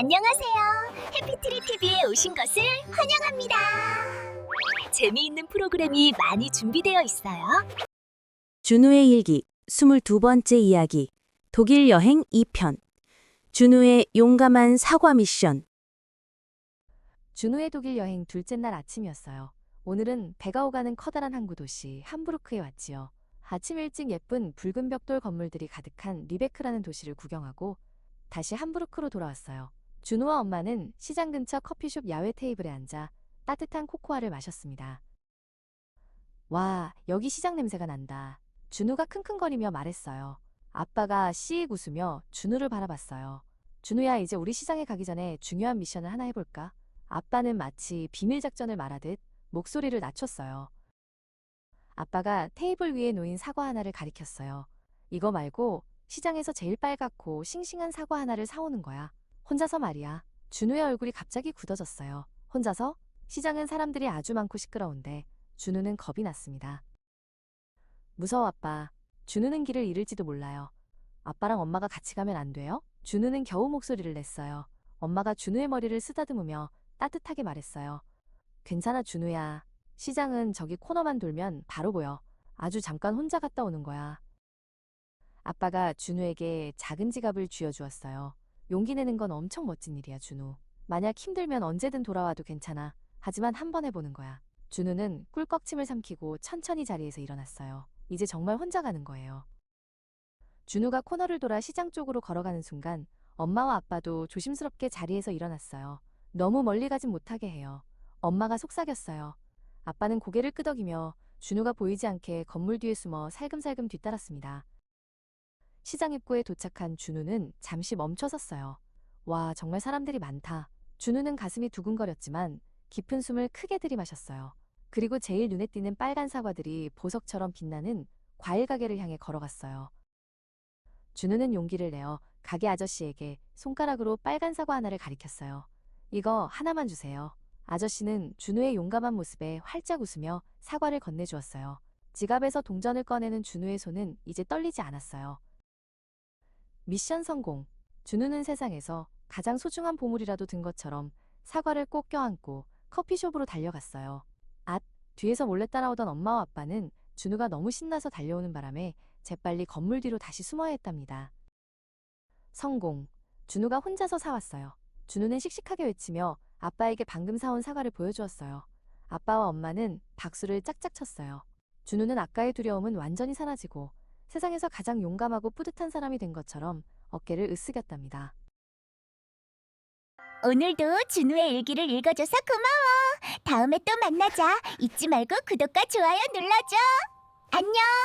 안녕하세요. 해피트리 TV에 오신 것을 환영합니다. 재미있는 프로그램이 많이 준비되어 있어요. 준우의 일기 22번째 이야기 독일 여행 2편 준우의 용감한 사과 미션. 준우의 독일 여행 둘째 날 아침이었어요. 오늘은 배가 오가는 커다란 항구 도시 함부르크에 왔지요. 아침 일찍 예쁜 붉은 벽돌 건물들이 가득한 리베크라는 도시를 구경하고 다시 함부르크로 돌아왔어요. 준우와 엄마는 시장 근처 커피숍 야외 테이블에 앉아 따뜻한 코코아를 마셨습니다. 와, 여기 시장 냄새가 난다. 준우가 킁킁거리며 말했어요. 아빠가 씩 웃으며 준우를 바라봤어요. 준우야, 이제 우리 시장에 가기 전에 중요한 미션을 하나 해볼까? 아빠는 마치 비밀 작전을 말하듯 목소리를 낮췄어요. 아빠가 테이블 위에 놓인 사과 하나를 가리켰어요. 이거 말고 시장에서 제일 빨갛고 싱싱한 사과 하나를 사오는 거야. 혼자서 말이야. 준우의 얼굴이 갑자기 굳어졌어요. 혼자서? 시장은 사람들이 아주 많고 시끄러운데 준우는 겁이 났습니다. 무서워, 아빠. 준우는 길을 잃을지도 몰라요. 아빠랑 엄마가 같이 가면 안 돼요? 준우는 겨우 목소리를 냈어요. 엄마가 준우의 머리를 쓰다듬으며 따뜻하게 말했어요. 괜찮아, 준우야. 시장은 저기 코너만 돌면 바로 보여. 아주 잠깐 혼자 갔다 오는 거야. 아빠가 준우에게 작은 지갑을 쥐어주었어요. 용기 내는 건 엄청 멋진 일이야, 준우. 만약 힘들면 언제든 돌아와도 괜찮아. 하지만 한번 해보는 거야. 준우는 꿀꺽침을 삼키고 천천히 자리에서 일어났어요. 이제 정말 혼자 가는 거예요. 준우가 코너를 돌아 시장 쪽으로 걸어가는 순간 엄마와 아빠도 조심스럽게 자리에서 일어났어요. 너무 멀리 가진 못하게 해요. 엄마가 속삭였어요. 아빠는 고개를 끄덕이며 준우가 보이지 않게 건물 뒤에 숨어 살금살금 뒤따랐습니다. 시장 입구에 도착한 준우는 잠시 멈춰섰어요. 와, 정말 사람들이 많다. 준우는 가슴이 두근거렸지만 깊은 숨을 크게 들이마셨어요. 그리고 제일 눈에 띄는 빨간 사과들이 보석처럼 빛나는 과일 가게를 향해 걸어갔어요. 준우는 용기를 내어 가게 아저씨에게 손가락으로 빨간 사과 하나를 가리켰어요. 이거 하나만 주세요. 아저씨는 준우의 용감한 모습에 활짝 웃으며 사과를 건네주었어요. 지갑에서 동전을 꺼내는 준우의 손은 이제 떨리지 않았어요. 미션 성공. 준우는 세상에서 가장 소중한 보물이라도 든 것처럼 사과를 꼭 껴안고 커피숍으로 달려갔어요. 뒤에서 몰래 따라오던 엄마와 아빠는 준우가 너무 신나서 달려오는 바람에 재빨리 건물 뒤로 다시 숨어야 했답니다. 성공. 준우가 혼자서 사왔어요. 준우는 씩씩하게 외치며 아빠에게 방금 사온 사과를 보여주었어요. 아빠와 엄마는 박수를 짝짝 쳤어요. 준우는 아까의 두려움은 완전히 사라지고 세상에서 가장 용감하고 뿌듯한 사람이 된 것처럼 어깨를 으쓱였답니다. 오늘도 준우의 일기를 읽어줘서 고마워. 다음에 또 만나자. 잊지 말고 구독과 좋아요 눌러줘. 안녕.